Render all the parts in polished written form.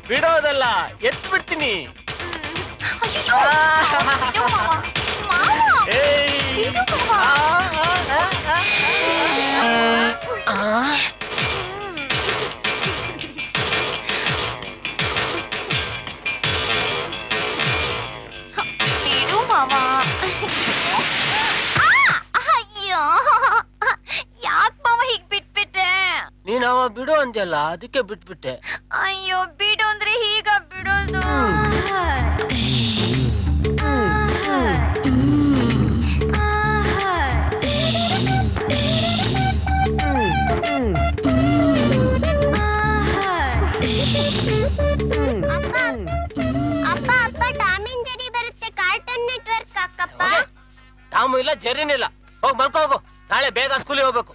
ಬಿಡೋದಲ್ಲ, ಎತ್ ಬಿಡ್ತೀನಿ. ಬಿಡು ಮಾವ. ಅಯ್ಯೋ, ಯಾಕೆ ಮಾವ ಹೀಗ್ ಬಿಟ್ಬಿಟ್ಟೆ? ನೀನ್ ಅವ ಬಿಡು ಅಂದ್ಯಲ್ಲ, ಅದಕ್ಕೆ ಬಿಟ್ಬಿಟ್ಟೆ. ಅಯ್ಯೋ, ಬಿಡು ಅಂದ್ರೆ ಹೀಗ ಬಿಡೋದು. ಅಪ್ಪ ಅಪ್ಪ ಟಾಮ್ ಅಂಡ್ ಜೆರಿ ಬರುತ್ತೆ ಕಾರ್ಟೂನ್ ನೆಟ್ವರ್ಕ್ ಅಕ್ಕಪ್ಪ. ಟಾಮು ಇಲ್ಲ ಜೆರಿನೂ ಇಲ್ಲ. ಹೋಗ್ ಮಲ್ಕೋ ಹೋಗು, ನಾಳೆ ಬೇಗ ಸ್ಕೂಲಿಗೆ ಹೋಗ್ಬೇಕು.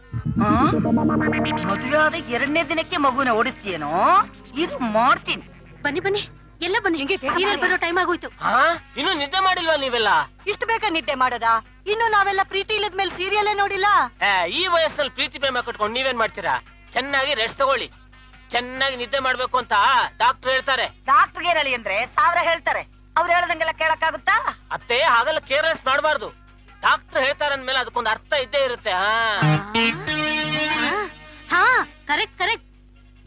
ಮದುವೆ ಆದ 2ನೇ ದಿನಕ್ಕೆ ಮಗುನ ಓಡಿಸ್ತೀಯೇನೋ? ಇದು ಮಾಡ್ತೀನಿ. ಬನ್ನಿ ಬನ್ನಿ, ಎಲ್ಲ ಬನ್ನಿ, ಸೀರಿಯಲ್ ಬರೋ ಟೈಮ್ ಆಗೋಯ್ತು. ಇನ್ನು ನಿದ್ದೆ ಮಾಡಿಲ್ವಾ ನೀವೆಲ್ಲ? ಇಷ್ಟು ಬೇಗ ನಿದ್ದೆ ಮಾಡದ? ಇನ್ನು ನಾವೆಲ್ಲ ಪ್ರೀತಿ ಇಲ್ಲದ್ಮೇಲೆ ಸೀರಿಯಲ್ಲೇ ನೋಡಿಲ್ಲ. ಈ ವಯಸ್ಸಲ್ಲಿ ಪ್ರೀತಿ ಪ್ರೇಮ ಕಟ್ಕೊಂಡು ನೀವೇನ್ ಮಾಡ್ತೀರಾ? ಚೆನ್ನಾಗಿ ರೆಸ್ಟ್ ತಗೊಳ್ಳಿ, ಚೆನ್ನಾಗಿ ನಿದ್ದೆ ಮಾಡ್ಬೇಕು ಅಂತ ಡಾಕ್ಟರ್ ಹೇಳ್ತಾರೆ. ಡಾಕ್ಟರ್ಗೆ ಹೇಳಿ ಅಂದ್ರೆ 1000 ಹೇಳ್ತಾರೆ. ಅವ್ರು ಹೇಳದಂಗೆಲ್ಲ ಕೇಳಕ್ಕಾಗುತ್ತಾ? ಅತ್ತೆ, ಹಾಗೆಲ್ಲ ಕೇರ್ಲೆಸ್ ಮಾಡಬಾರ್ದು. ಡಾಕ್ಟರ್ ಹೇಳ್ತಾರೆ ಅಂದ್ಮೇಲೆ ಅದಕ್ಕೊಂದು ಅರ್ಥ ಇದ್ದೇ ಇರುತ್ತೆ. ಹಾ, ಕರೆಕ್ಟ್ ಕರೆಕ್ಟ್.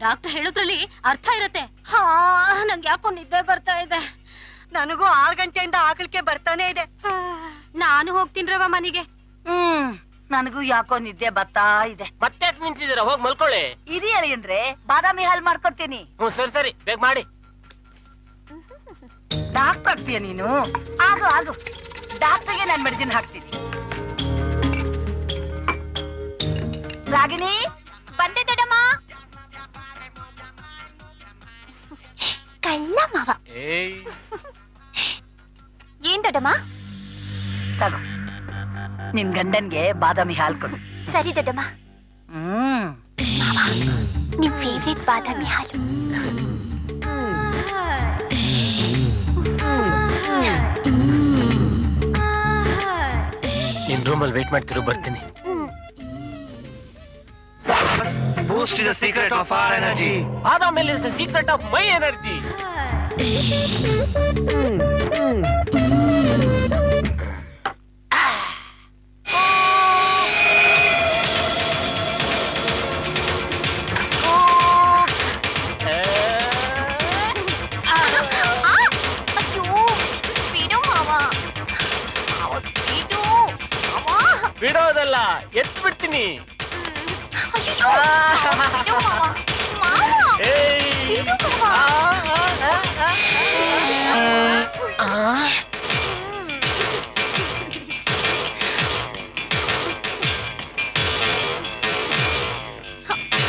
ಡಾಕ್ಟರ್ ಹೇಳೋದ್ರಲ್ಲಿ ಅರ್ಥ ಇರುತ್ತೆ. ನಂಗೆ ಯಾಕೋ ನಿದ್ದೆ ಬರ್ತಾ ಇದೆ. ನನಗೂ 6 ಗಂಟೆಯಿಂದ ಆಕಳಿಕೆ ಬರ್ತಾನೆ ಇದೆ. ನಾನು ಹೋಗ್ತೀನ್ರವ ಮನೆಗೆ. ನನಗೂ ಯಾಕೋ ನಿದ್ದೆ ಬರ್ತಾ ಇದೆ. ಮತ್ತೆ ನಿಂತಿದ್ದೀರಾ? ಹೋಗಿ ಮಲ್ಕೊಳ್ಳಿ. ಇದು ಹೇಳಿ ಅಂದ್ರೆ ಬಾದಾಮಿ ಹಾಲ್ ಮಾಡ್ಕೊಡ್ತೀನಿ. ಸರಿ ಸರಿ, ಬೇಗ ಮಾಡಿ. ಡಾಕ್ಟರ್ ಆಗ್ತೀಯ ನೀನು? ಆಗು ಆಗು, ಡಾಕ್ಟರ್ಗೆ ನಾನು ಮೆಡಿಸಿನ್ ಹಾಕ್ತೀನಿ. ರಾಗಿಣಿ ಬಂದೆ ದೊಡ್ಡಮ್ಮ. ಕಳ್ಳ ಮಾವ. ಏನ್ ದೊಡ್ಡಮ್ಮ? ತಗೋ, ನಿನ್ ಗಂಡನ್ಗೆ ಬಾದಾಮಿ ಹಾಲ್ ಕೊಡು. ಸರಿ ದೊಡ್ಡಮ್ಮ. ಮಾವ, ನಿಮ್ ಫೇವ್ರೆಟ್ ಬಾದಾಮಿ ಹಾಲು. ನಿನ್ ರೂಮಲ್ಲಿ ವೇಟ್ ಮಾಡ್ತಿರು, ಬರ್ತೀನಿ. Boost is the secret of our energy. Badami is the secret of my energy. ಬಿಡೋದಲ್ಲ, ಎತ್ ಬಿಡ್ತೀನಿ.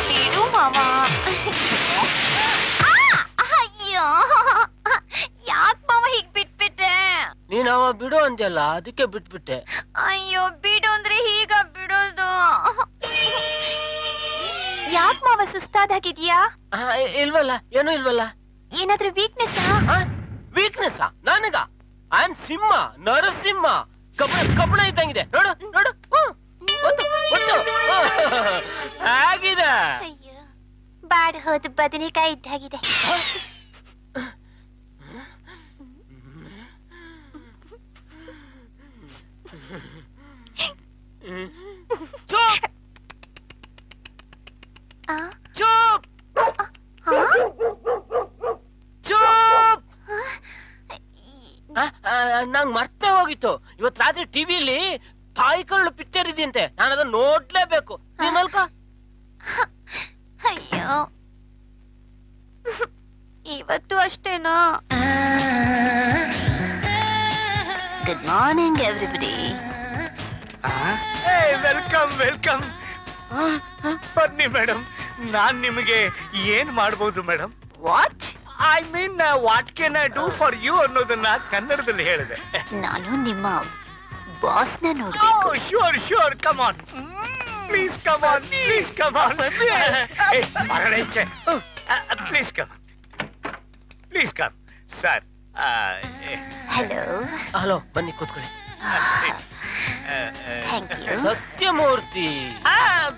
ಬಿಡು ಮಾವ. ಅಯ್ಯೋ, ಯಾಕೆ ಮಾವ ಹೀಗ್ ಬಿಟ್ಬಿಟ್ಟೆ? ನೀನ್ ಅವ ಬಿಡು ಅಂದ್ಯಲ್ಲ, ಅದಕ್ಕೆ ಬಿಟ್ಬಿಟ್ಟೆ. ಅಯ್ಯೋ, ಬಿಡು ಅಂದ್ರೆ ಹೀಗ ಬಿಡೋದು. ಯಾಕೆ ಮಾವ ಸುಸ್ತಾದಾಗಿದ್ಯಾ? ಇಲ್ವಲ್ಲ, ಏನೂ ಇಲ್ವಲ್ಲ. ಏನಾದ್ರೂ ವೀಕ್ನೆಸ್? ವೀಕ್ನೆಸ್ ನನಗ? ಐ ಆಮ್ ಸಿಂಹ, ನರಸಿಂಹ, ಕಬ್ಬಣ ಇದ್ದಂಗಿದೆ. ನೋಡು ನೋಡು, ಆಗಿದೆ. ಅಯ್ಯೋ, ಬಾಡ್ ಹೋದ ಬದನೆಕಾಯಿ ಇದ್ದಾಗಿದೆ. ಚುಪ್ ಚುಪ್ ಚುಪ್. ನಂಗ್ ಮರ್ತೇ ಹೋಗಿತ್ತು. ಇವತ್ ರಾತ್ರಿ ಟಿವಿಲಿ ತಾಯಿ ಕರಳು ಪಿಕ್ಚರ್ ಇದೆಯಂತೆ, ನಾನು ಅದನ್ನ ನೋಡ್ಲೇಬೇಕು. ನೀನ್ ಮಲ್ಕ. ಅಯ್ಯೋ, ಇವತ್ತು ಅಷ್ಟೇನಾ? Good morning everybody. Welcome welcome. ಬನ್ನಿ ಮೇಡಮ್, ನಾನ್ ನಿಮಗೆ ಏನ್ ಮಾಡ್ಬೋದು madam? What? I mean what can I do for you ಅನ್ನೋದನ್ನ ಕನ್ನಡದಲ್ಲಿ ಹೇಳಿದೆ. ನಾನು ನಿಮ್ಮ ಬಾಸ್ ನ ನೋಡ್ಬೇಕು. Sure sure, come on please, come on please, come on. Please come, please come sir. Hello hello, ಬನ್ನಿ ಕೂತ್ಕೊಳ್ಳಿ. Thank you. ಸತ್ಯಮೂರ್ತಿ.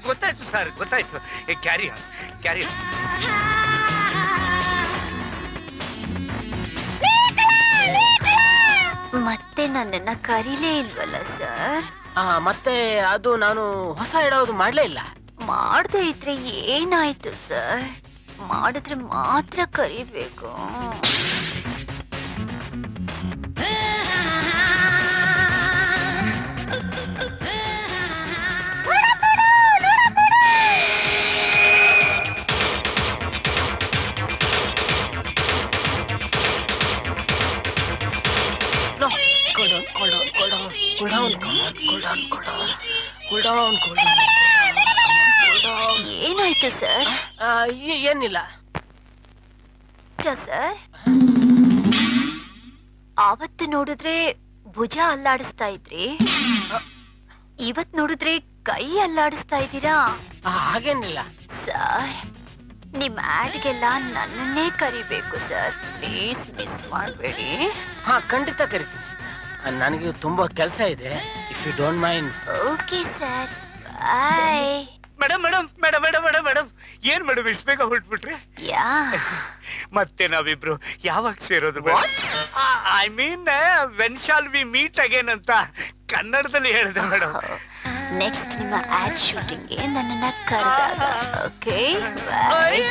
ಗೊತ್ತಾಯ್ತು ಸರ್, ಗೊತ್ತಾಯ್ತು. Carry on, carry on. ಮತ್ತೆ ನನ್ನನ್ನ ಕರೀಲೇ ಇಲ್ವಲ್ಲ ಸರ್? ಮತ್ತೆ ಅದು ನಾನು ಹೊಸ ಇಡೋದು ಮಾಡ್ಲೇ ಇಲ್ಲ. ಮಾಡದೇ ಇದ್ರೆ ಏನಾಯ್ತು ಸರ್? ಮಾಡಿದ್ರೆ ಮಾತ್ರ ಕರಿಬೇಕು. ಏನಾಯ್ತು ಸರ್? ಏನಿಲ್ಲ ಸರ್. ಆವತ್ತು ನೋಡಿದ್ರೆ ಭುಜ ಅಲ್ಲಾಡಿಸ್ತಾ ಇದ್ರಿ, ಇವತ್ ನೋಡಿದ್ರೆ ಕೈ ಅಲ್ಲಾಡಿಸ್ತಾ ಇದ್ದೀರಾ. ಹಾಗೇನಿಲ್ಲ ಸರ್. ನಿಮ್ ಆಡ್ಗೆಲ್ಲ ನನ್ನನ್ನೇ ಕರಿಬೇಕು ಸರ್, ಪ್ಲೀಸ್ ಮಿಸ್ ಮಾಡಬೇಡಿ. ಖಂಡಿತ ಕರಿತೀನಿ. ನನಗೆ ತುಂಬಾ ಕೆಲಸ ಇದೆ. If you don't mind. Okay sir, bye. Madam madam madam madam madam madam ಏನ್ ಮೇಡಮ್ ಇಷ್ಟು ಬೇಗ ಹೊರಟ್ಬಿಟ್ರೆ? ಯಾ ಮತ್ತೆ ನಾವಿಬ್ರು ಯಾವಾಗ ಸೇರೋದು? I mean when shall we meet again ಅಂತ ಕನ್ನಡದಲ್ಲಿ ಹೇಳಿದೆ ಮೇಡಮ್. ನೆಕ್ಸ್ಟ್ ನಿಮ್ಮ ಆಡ್ ಶೂಟಿಂಗ್ಗೆ ನನ್ನನ್ನ ಕರೆದಾಗ. ಓಕೆ ಬಾಯ್.